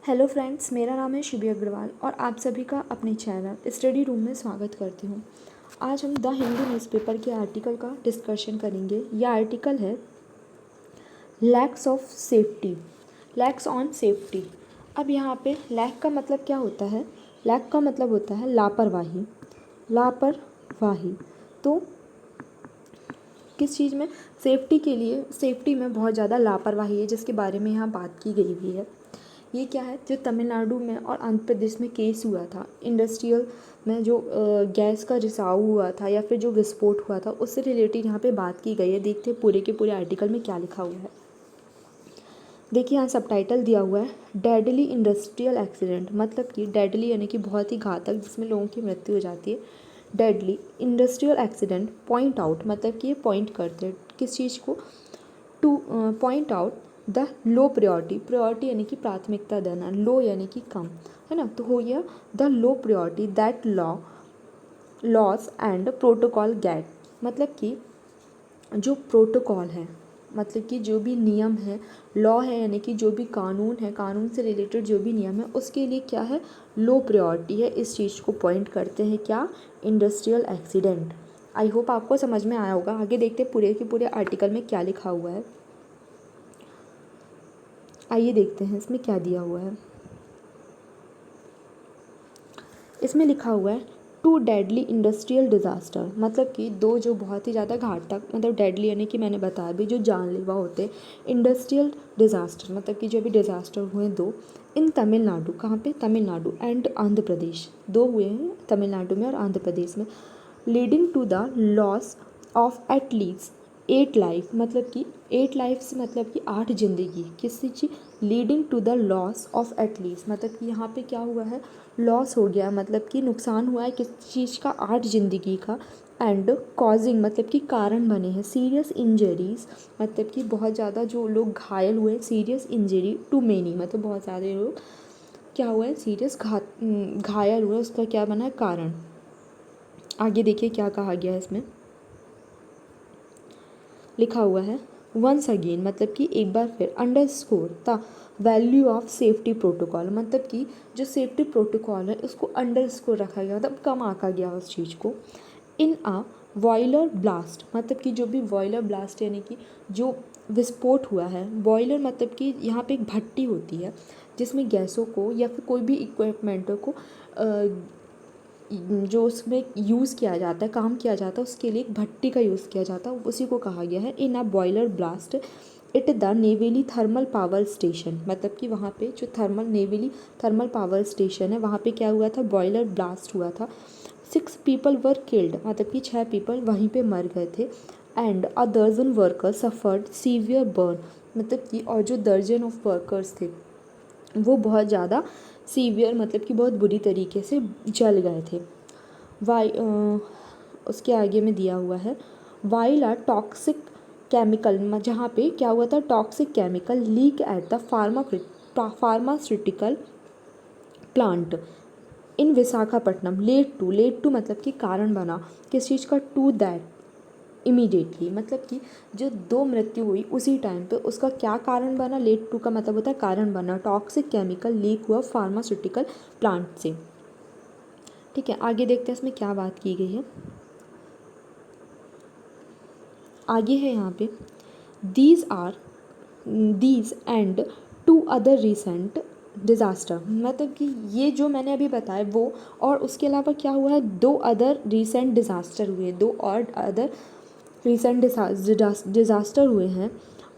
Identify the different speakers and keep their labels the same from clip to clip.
Speaker 1: Hello friends, मेरा नाम है शिवी अग्रवाल और आप सभी का अपने चैनल स्टडी रूम में स्वागत करती हूँ। आज हम द हिंदू न्यूज़पेपर के आर्टिकल का डिस्कशन करेंगे। यह आर्टिकल है lakhs of safety, lakhs on safety. अब यहाँ पे लैक का मतलब क्या होता है? लैक का मतलब होता है लापरवाही, लापरवाही। तो किस चीज़ में? सेफ्टी के लिए, सेफ्टी में बहुत ज़्यादा लापरवाही है जिसके बारे में यहाँ बात की गई हुई है। ये क्या है? जो तमिलनाडु में और आंध्र प्रदेश में केस हुआ था, इंडस्ट्रियल में जो गैस का रिसाव हुआ था या फिर जो विस्फोट हुआ था, उससे रिलेटेड यहाँ पे बात की गई है। देखते हैं पूरे के पूरे आर्टिकल में क्या लिखा हुआ है। देखिए यहाँ सबटाइटल दिया हुआ है, डेडली इंडस्ट्रियल एक्सीडेंट, मतलब कि डेडली यानी कि बहुत ही घातक, जिसमें लोगों की मृत्यु हो जाती है। Deadly industrial accident point out, मतलब कि ये पॉइंट करते हैं किस चीज़ को? Two point out the low priority, priority यानी कि प्राथमिकता देना, लो यानी कि कम, है ना। तो हो गया the low priority that loss and protocol get, मतलब कि जो प्रोटोकॉल है, मतलब कि जो भी नियम है, लॉ है यानी कि जो भी कानून है, कानून से रिलेटेड जो भी नियम है, उसके लिए क्या है? लो प्रायोरिटी है। इस चीज़ को पॉइंट करते हैं क्या? Industrial accident. आई होप आपको समझ में आया होगा। आगे देखते हैं पूरे के पूरे आर्टिकल में क्या लिखा हुआ है। आइए देखते हैं इसमें क्या दिया हुआ है। इसमें लिखा हुआ है टू डेडली इंडस्ट्रियल डिज़ास्टर, मतलब कि दो जो बहुत ही ज़्यादा घातक, मतलब डेडली यानी कि मैंने बताया भी जो जानलेवा होते हैं, इंडस्ट्रियल डिज़ास्टर मतलब कि जो भी डिज़ास्टर हुए दो इन तमिलनाडु, कहाँ पे? तमिलनाडु एंड आंध्र प्रदेश, दो हुए हैं तमिलनाडु में और आंध्र प्रदेश में, leading to the loss of at least 8 life, मतलब कि 8 लाइफ्स मतलब कि 8 जिंदगी। किसी चीज़ leading to the loss of at least, मतलब कि यहाँ पे क्या हुआ है? लॉस हो गया, मतलब कि नुकसान हुआ है किस चीज़ का? 8 जिंदगी का। एंड कॉजिंग मतलब कि कारण बने हैं। सीरियस इंजरीज मतलब कि बहुत ज़्यादा जो लोग घायल हुए, सीरियस इंजरी टू मेनी मतलब बहुत ज़्यादा लोग क्या हुआ है? सीरियस घायल हुए, उसका क्या बना है? कारण। आगे देखिए क्या कहा गया है। इसमें लिखा हुआ है वंस अगेन, मतलब कि एक बार फिर, underscore the value of safety protocol, मतलब कि जो सेफ्टी प्रोटोकॉल है उसको अंडरस्कोर रखा गया, मतलब कम आका गया उस चीज़ को। इन अ बॉयलर ब्लास्ट, मतलब कि जो भी बॉयलर ब्लास्ट यानी कि जो विस्फोट हुआ है, बॉयलर मतलब कि यहाँ पे एक भट्टी होती है जिसमें गैसों को या फिर कोई भी इक्विपमेंटों को जो उसमें यूज़ किया जाता है, काम किया जाता है, उसके लिए एक भट्टी का यूज़ किया जाता है, उसी को कहा गया है in a boiler blast it the Neyveli thermal power station, मतलब कि वहाँ पे जो नेवेली थर्मल पावर स्टेशन है, वहाँ पे क्या हुआ था? बॉयलर ब्लास्ट हुआ था। 6 पीपल वर किल्ड, मतलब कि 6 पीपल वहीं पे मर गए थे। एंड अ दर्जन वर्कर्स सफर्ड सीवियर बर्न, मतलब कि और जो दर्जन ऑफ वर्कर्स थे वो बहुत ज़्यादा सीवियर मतलब कि बहुत बुरी तरीके से जल गए थे। उसके आगे में दिया हुआ है वाइल आ टॉक्सिक केमिकल, जहाँ पे क्या हुआ था? Toxic chemical leak at the pharmaceutical plant in Visakhapatnam led to मतलब कि कारण बना किस चीज़ का? टू दैट इमीडिएटली, मतलब कि जो 2 मृत्यु हुई उसी टाइम पे, उसका क्या कारण बना? लेड टू का मतलब होता है कारण बना, टॉक्सिक केमिकल लीक हुआ फार्मास्यूटिकल प्लांट से। ठीक है, आगे देखते हैं इसमें क्या बात की गई है। आगे है यहाँ पे these and two other recent disaster, मतलब कि ये जो मैंने अभी बताया वो, और उसके अलावा क्या हुआ है? 2 अदर रिसेंट डिज़ास्टर हुए, 2 और अदर रिसेंट डिज़ास्टर हुए हैं।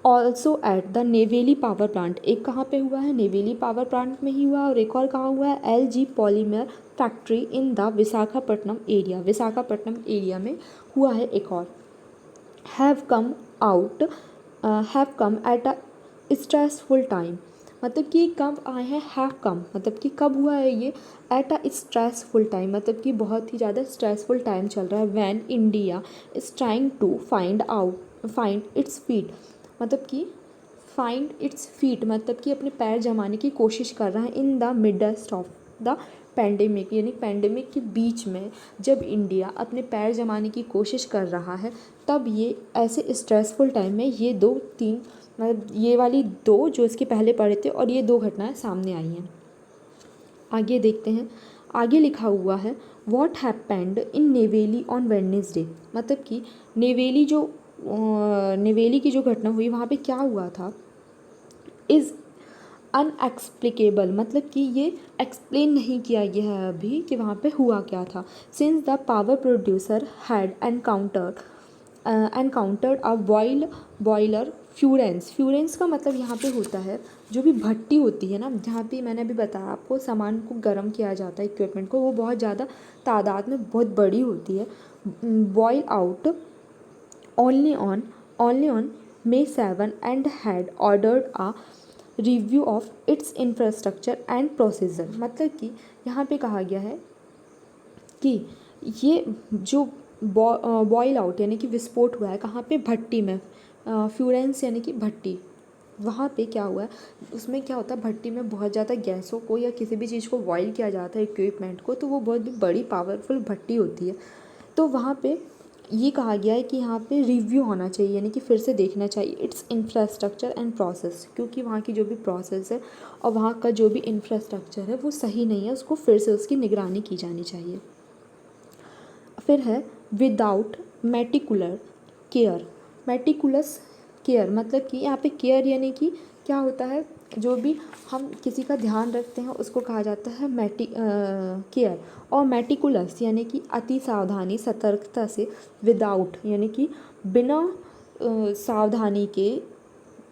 Speaker 1: Also at the Neyveli power plant, एक कहाँ पे हुआ है? नेवेली पावर प्लांट में ही हुआ, और एक और कहाँ हुआ है? LG polymer factory in the Visakhapatnam area, Visakhapatnam area में हुआ है एक और। Have come at a stressful time, मतलब कि कब आए हैं? हैव कम मतलब कि कब हुआ है ये? एट अ स्ट्रेसफुल टाइम, मतलब कि बहुत ही ज़्यादा स्ट्रेसफुल टाइम चल रहा है। When India is trying to find its feet, मतलब कि फाइंड इट्स फीट मतलब कि अपने पैर जमाने की कोशिश कर रहा है। In the midst of the pandemic, यानी पैंडेमिक के बीच में जब इंडिया अपने पैर जमाने की कोशिश कर रहा है, तब ये ऐसे स्ट्रेसफुल टाइम में ये 2-3 मतलब ये वाली 2 जो इसके पहले पड़े थे और ये 2 घटनाएं सामने आई हैं। आगे देखते हैं, आगे लिखा हुआ है what happened in Neyveli on Wednesday, मतलब कि नेवेली की जो घटना हुई वहाँ पे क्या हुआ था, इज़ अनएक्सप्लिकेबल, मतलब कि ये एक्सप्लेन नहीं किया गया है अभी कि वहाँ पे हुआ क्या था। Since the power producer had encountered a boiler furans, furans का मतलब यहाँ पे होता है जो भी भट्टी होती है ना, जहाँ पे मैंने अभी बताया आपको सामान को गर्म किया जाता है, इक्विपमेंट को, वो बहुत ज़्यादा तादाद में बहुत बड़ी होती है। Boil out only on May 7 and had ordered a review of its infrastructure and procedure, मतलब कि यहाँ पे कहा गया है कि ये जो बॉयल आउट यानी कि विस्फोट हुआ है कहाँ पे, भट्टी में, फ्यूरेंस यानी कि भट्टी, वहाँ पे क्या हुआ है, उसमें क्या होता है, भट्टी में बहुत ज़्यादा गैसों को या किसी भी चीज़ को बॉयल किया जाता है, इक्विपमेंट को, तो वो बहुत बड़ी पावरफुल भट्टी होती है। तो वहाँ पे ये कहा गया है कि यहाँ पे रिव्यू होना चाहिए, यानी कि फिर से देखना चाहिए इट्स इंफ्रास्ट्रक्चर एंड प्रोसेस, क्योंकि वहाँ की जो भी प्रोसेस है और वहाँ का जो भी इंफ्रास्ट्रक्चर है वो सही नहीं है, उसको फिर से उसकी निगरानी की जानी चाहिए। फिर है विदाउट मेटिकुलर केयर, मेटिकुलस केयर मतलब कि यहाँ पे केयर यानी कि क्या होता है, जो भी हम किसी का ध्यान रखते हैं उसको कहा जाता है केयर, और मेटिकुलस यानी कि अति सावधानी, सतर्कता से, विदाउट यानी कि बिना सावधानी के,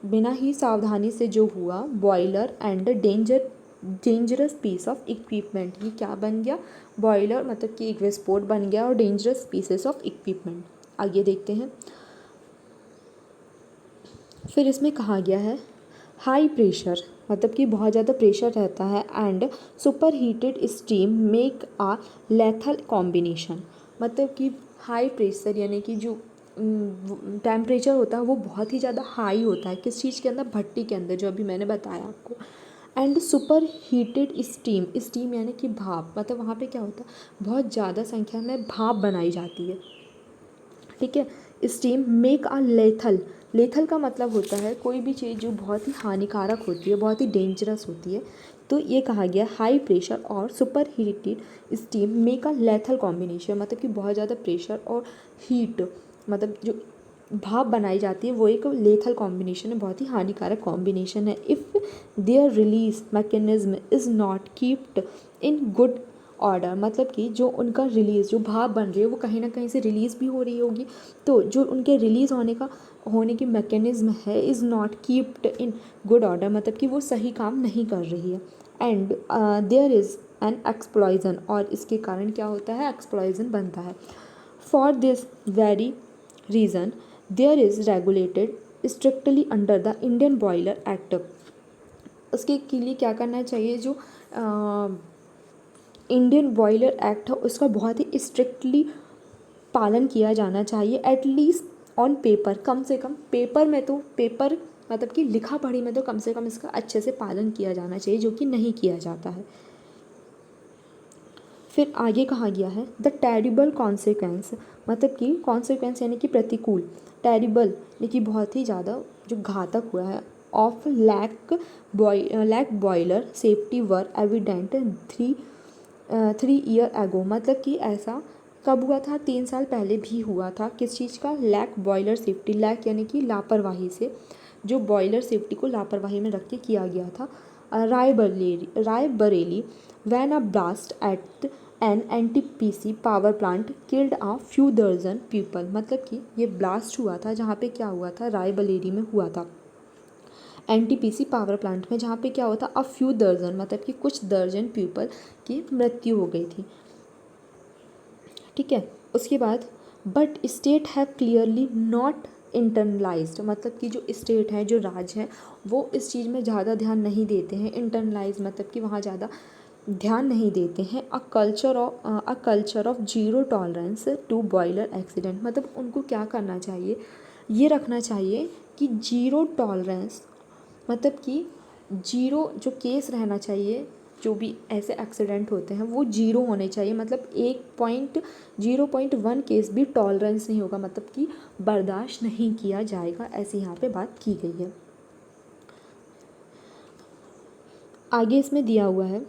Speaker 1: बिना ही सावधानी से जो हुआ, boiler and dangerous piece of equipment, ये क्या बन गया, बॉयलर मतलब कि एक विस्फोट बन गया और डेंजरस पीसेस ऑफ इक्विपमेंट। आगे देखते हैं, फिर इसमें कहा गया है हाई प्रेशर, मतलब कि बहुत ज़्यादा प्रेशर रहता है, and super heated steam make a lethal combination, मतलब कि हाई प्रेशर यानी कि जो टेम्परेचर होता है वो बहुत ही ज़्यादा हाई होता है, किस चीज़ के अंदर, भट्टी के अंदर, जो अभी मैंने बताया आपको। And super heated steam, steam यानी कि भाप, मतलब वहाँ पे क्या होता है, बहुत ज़्यादा संख्या में भाप बनाई जाती है, ठीक है। Steam make a lethal, lethal का मतलब होता है कोई भी चीज़ जो बहुत ही हानिकारक होती है, बहुत ही डेंजरस होती है, तो ये कहा गया हाई प्रेशर और super heated steam make a lethal combination, मतलब कि बहुत ज़्यादा प्रेशर और हीट, मतलब जो भाप बनाई जाती है वो एक लेथल कॉम्बिनेशन है, बहुत ही हानिकारक कॉम्बिनेशन है। If their release mechanism is not kept in good order, मतलब कि जो उनका रिलीज़, जो भाप बन रही है वो कहीं ना कहीं से रिलीज़ भी हो रही होगी, तो जो उनके रिलीज़ होने की मैकेनिज्म है is not kept in good order, मतलब कि वो सही काम नहीं कर रही है। And there is an explosion, और इसके कारण क्या होता है, एक्सप्लॉजन बनता है। For this very reason there is regulated strictly under the Indian boiler act, उसके के लिए क्या करना चाहिए, जो इंडियन बॉयलर एक्ट है उसका बहुत ही स्ट्रिक्टली पालन किया जाना चाहिए, एटलीस्ट ऑन पेपर, कम से कम पेपर में, तो पेपर मतलब कि लिखा पढ़ी में तो कम से कम इसका अच्छे से पालन किया जाना चाहिए, जो कि नहीं किया जाता है। फिर आगे कहा गया है द टेरिबल कॉन्सिक्वेंस, मतलब कि कॉन्सिक्वेंस यानी कि प्रतिकूल, टेरिबल यानी कि बहुत ही ज़्यादा जो घातक हुआ है, of lack boiler safety were evident 3 year ago, मतलब कि ऐसा कब हुआ था, 3 साल पहले भी हुआ था, किस चीज़ का, लैक बॉयलर सेफ्टी, लैक यानी कि लापरवाही से, जो बॉयलर सेफ्टी को लापरवाही में रख के किया गया था। Raebareli when a blast at an NTPC power plant killed a few dozen people, मतलब कि ये ब्लास्ट हुआ था जहाँ पे क्या हुआ था, रायबरेली में हुआ था, NTPC पावर प्लांट में, जहाँ पे क्या हुआ था, a few dozen मतलब कि कुछ दर्जन पीपल की मृत्यु हो गई थी, ठीक है। उसके बाद but state have clearly not internalised, मतलब कि जो स्टेट है, जो राज्य है, वो इस चीज़ में ज़्यादा ध्यान नहीं देते हैं, इंटरनलाइज मतलब कि वहाँ ज़्यादा ध्यान नहीं देते हैं। A culture of zero tolerance to boiler accident, मतलब उनको क्या करना चाहिए, ये रखना चाहिए कि जीरो टॉलरेंस, मतलब कि जीरो जो केस रहना चाहिए, जो भी ऐसे एक्सीडेंट होते हैं वो जीरो होने चाहिए, मतलब 0.1 केस भी टॉलरेंस नहीं होगा, मतलब कि बर्दाश्त नहीं किया जाएगा, ऐसी यहाँ पे बात की गई है। आगे इसमें दिया हुआ है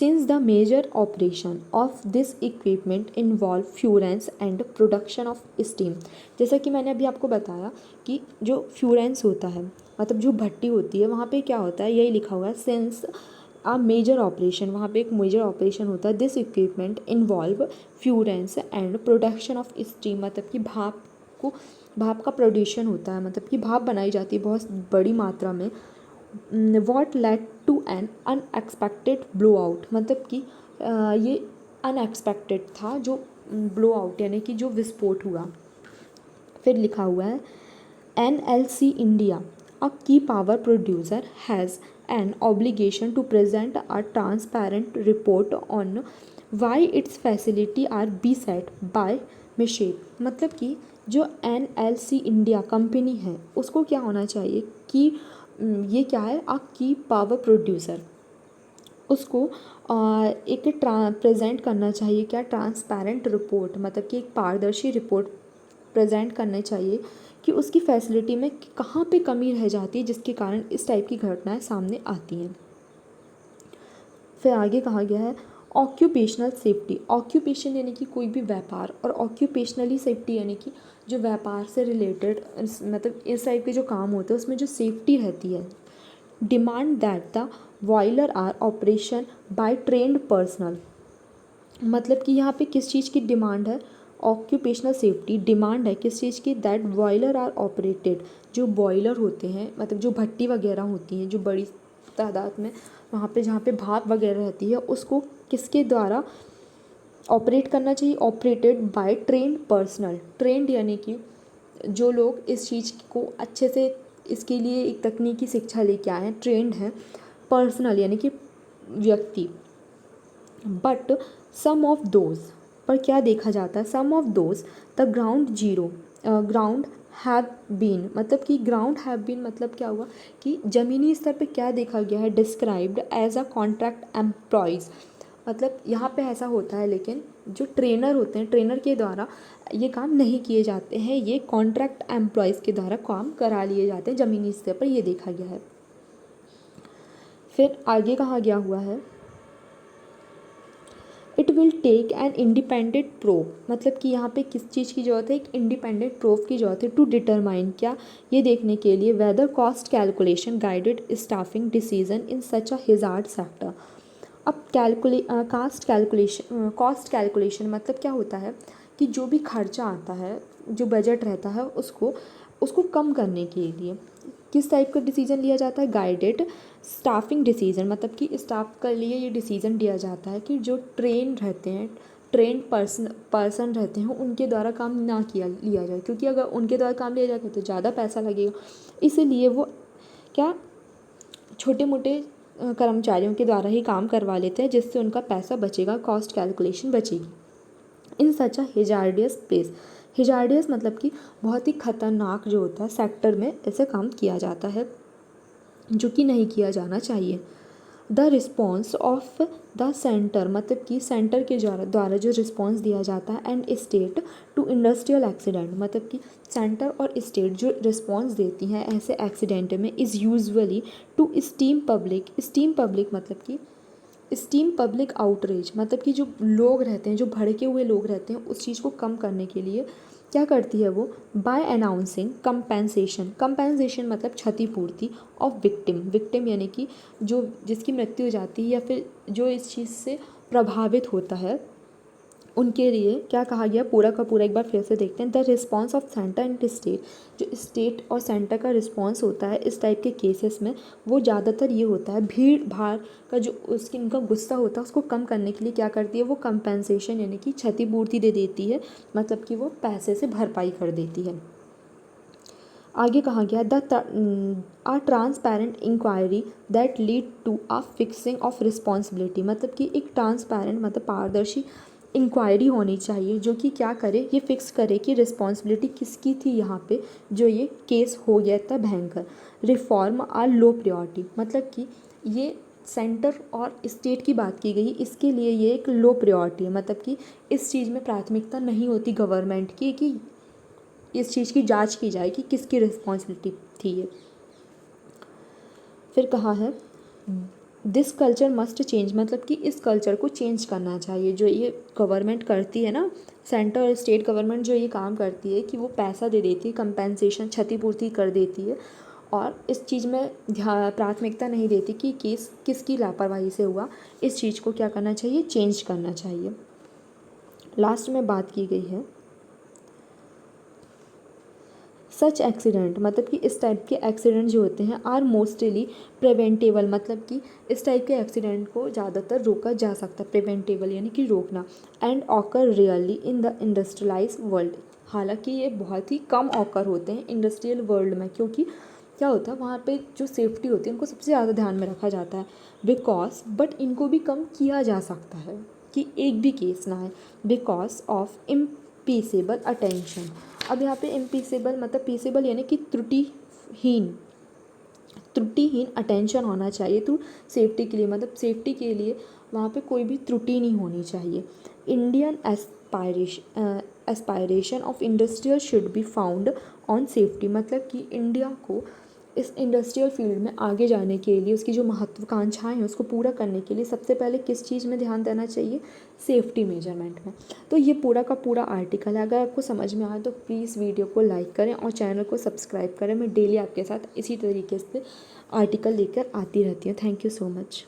Speaker 1: since the major operation of this equipment involve furnace and production of steam. जैसा कि मैंने अभी आपको बताया कि जो फ्यूरेंस होता है मतलब जो भट्टी होती है वहाँ पे क्या होता है, यही लिखा हुआ है सिंस अ मेजर ऑपरेशन, वहाँ पे एक मेजर ऑपरेशन होता है। This equipment involve furnace and production of steam, मतलब कि भाप का प्रोड्यूशन होता है, मतलब कि भाप बनाई जाती है बहुत बड़ी मात्रा में। What led to an unexpected blow out, मतलब कि ये अनएक्सपेक्टेड था जो ब्लो आउट यानी कि जो विस्फोट हुआ। फिर लिखा हुआ है NLC India a key power producer has an obligation to present a transparent report on why its facility are beset by mishap, मतलब कि जो NLC इंडिया कंपनी है उसको क्या होना चाहिए कि ये क्या है, अ की पावर प्रोड्यूसर, उसको एक प्रेजेंट करना चाहिए क्या, ट्रांसपेरेंट रिपोर्ट, मतलब कि एक पारदर्शी रिपोर्ट प्रेजेंट करना चाहिए कि उसकी फैसिलिटी में कहाँ पे कमी रह जाती है जिसके कारण इस टाइप की घटनाएं सामने आती हैं। फिर आगे कहा गया है ऑक्यूपेशनल सेफ्टी। ऑक्यूपेशन यानी कि कोई भी व्यापार, और ऑक्यूपेशनली सेफ्टी यानी कि जो व्यापार से रिलेटेड मतलब इस टाइप के जो काम होते हैं उसमें जो सेफ्टी रहती है। Demand that the boiler are operation by trained personnel, मतलब कि यहाँ पे किस चीज़ की डिमांड है, ऑक्यूपेशनल सेफ्टी डिमांड है किस चीज़ की, दैट बॉयलर आर ऑपरेटेड, जो बॉयलर होते हैं मतलब जो भट्टी वगैरह होती हैं जो बड़ी तादाद में वहाँ पे जहाँ पे भाप वगैरह रहती है उसको किसके द्वारा ऑपरेट करना चाहिए, operated by trained personal. Trend यानी कि जो लोग इस चीज़ को अच्छे से इसके लिए एक तकनीकी शिक्षा लेके आए हैं, ट्रेंड हैं। पर्सनल यानी कि व्यक्ति। बट सम ऑफ दोज, पर क्या देखा जाता है, some of those the ground have been, मतलब कि ग्राउंड हैव बीन मतलब क्या हुआ कि ज़मीनी स्तर पे क्या देखा गया है, described as a contract employees, मतलब यहाँ पे ऐसा होता है लेकिन जो ट्रेनर होते हैं ट्रेनर के द्वारा ये काम नहीं किए जाते हैं, ये कॉन्ट्रैक्ट एम्प्लॉयज़ के द्वारा काम करा लिए जाते हैं ज़मीनी स्तर पर, ये देखा गया है। फिर आगे कहा गया हुआ है it will take an independent proof, मतलब कि यहाँ पे किस चीज़ की ज़रूरत है, एक इंडिपेंडेंट प्रूफ की ज़रूरत है टू डिटरमाइन, क्या ये देखने के लिए whether cost calculation guided staffing decision in such a हिजार्ड sector. अब कॉस्ट कैलकुलेशन मतलब क्या होता है कि जो भी खर्चा आता है, जो बजट रहता है उसको कम करने के लिए किस टाइप का डिसीजन लिया जाता है, गाइडेड स्टाफिंग डिसीजन, मतलब कि स्टाफ के लिए ये डिसीजन दिया जाता है कि जो ट्रेंड पर्सन रहते हैं उनके द्वारा काम ना लिया जाए, क्योंकि अगर उनके द्वारा काम लिया जाएगा तो ज़्यादा पैसा लगेगा, इसीलिए वो क्या छोटे मोटे कर्मचारियों के द्वारा ही काम करवा लेते हैं जिससे उनका पैसा बचेगा, कॉस्ट कैलकुलेशन बचेगी। इन सच अ हिजार्डियस प्लेस, हिजार्डियस मतलब कि बहुत ही खतरनाक जो होता है सेक्टर में ऐसे काम किया जाता है जो कि नहीं किया जाना चाहिए। The response of the centre, मतलब कि सेंटर के द्वारा जो रिस्पॉन्स दिया जाता है, and state to industrial accident, मतलब कि सेंटर और स्टेट जो रिस्पॉन्स देती हैं ऐसे एक्सीडेंट में, is usually to steam public मतलब कि स्टीम पब्लिक आउटरीच, मतलब कि जो लोग रहते हैं जो भड़के हुए लोग रहते हैं उस चीज़ को कम करने के लिए क्या करती है वो, बाय अनाउंसिंग कंपेंसेशन मतलब क्षतिपूर्ति ऑफ विक्टिम यानी कि जो जिसकी मृत्यु हो जाती है या फिर जो इस चीज़ से प्रभावित होता है उनके लिए क्या कहा गया, पूरा का पूरा एक बार फिर से देखते हैं। The response of centre and state, जो स्टेट और सेंटर का रिस्पॉन्स होता है इस टाइप के केसेस में वो ज़्यादातर ये होता है भीड़ भाड़ का जो उसकी इनका गुस्सा होता है उसको कम करने के लिए क्या करती है वो कंपेंसेशन यानी कि क्षतिपूर्ति दे देती है, मतलब कि वो पैसे से भरपाई कर देती है। आगे कहा गया a transparent inquiry that lead to a fixing of responsibility, मतलब कि एक ट्रांसपेरेंट मतलब पारदर्शी इंक्वायरी होनी चाहिए जो कि क्या करे, ये फिक्स करे कि रिस्पॉन्सिबिलिटी किसकी थी यहाँ पे जो ये केस हो गया था भयंकर। रिफॉर्म आर लो प्रायोरिटी, मतलब कि ये सेंटर और स्टेट की बात की गई, इसके लिए ये एक लो प्रायोरिटी है, मतलब कि इस चीज़ में प्राथमिकता नहीं होती गवर्नमेंट की कि इस चीज़ की जांच की जाए कि किसकी रिस्पॉन्सिबिलिटी थी ये। फिर कहा है दिस कल्चर मस्ट चेंज, मतलब कि इस कल्चर को चेंज करना चाहिए। जो ये गवर्नमेंट करती है ना, सेंटर और स्टेट गवर्नमेंट जो ये काम करती है कि वो पैसा दे देती है, कंपेंसेशन क्षतिपूर्ति कर देती है, और इस चीज़ में प्राथमिकता नहीं देती कि केस किसकी लापरवाही से हुआ। इस चीज़ को क्या करना चाहिए, चेंज करना चाहिए। लास्ट में बात की गई है सच एक्सीडेंट, मतलब कि इस टाइप के एक्सीडेंट जो होते हैं आर मोस्टली प्रिवेंटेबल, मतलब कि इस टाइप के एक्सीडेंट को ज़्यादातर रोका जा सकता है, प्रिवेंटेबल यानी कि रोकना। And occur really in the industrialise world, हालांकि ये बहुत ही कम ऑकर होते हैं इंडस्ट्रियल वर्ल्ड में, क्योंकि क्या होता है वहाँ पे जो सेफ्टी होती है उनको सबसे ज़्यादा ध्यान में रखा जाता है। बिकॉज बट इनको भी कम किया जा सकता है कि एक भी केस ना है, बिकॉज ऑफ इम्पीसेबल अटेंशन। अब यहाँ पे इम्पीसेबल मतलब पीसेबल यानी कि त्रुटिहीन अटेंशन होना चाहिए टू सेफ्टी के लिए, मतलब सेफ्टी के लिए वहाँ पे कोई भी त्रुटि नहीं होनी चाहिए। Indian aspiration of industrial should be found on safety, मतलब कि इंडिया को इस इंडस्ट्रियल फील्ड में आगे जाने के लिए उसकी जो महत्वाकांक्षाएं हैं उसको पूरा करने के लिए सबसे पहले किस चीज़ में ध्यान देना चाहिए, सेफ्टी मेजरमेंट में। तो ये पूरा का पूरा आर्टिकल है। अगर आपको समझ में आए तो प्लीज़ वीडियो को लाइक करें और चैनल को सब्सक्राइब करें। मैं डेली आपके साथ इसी तरीके से आर्टिकल लेकर आती रहती हूँ। Thank you so much.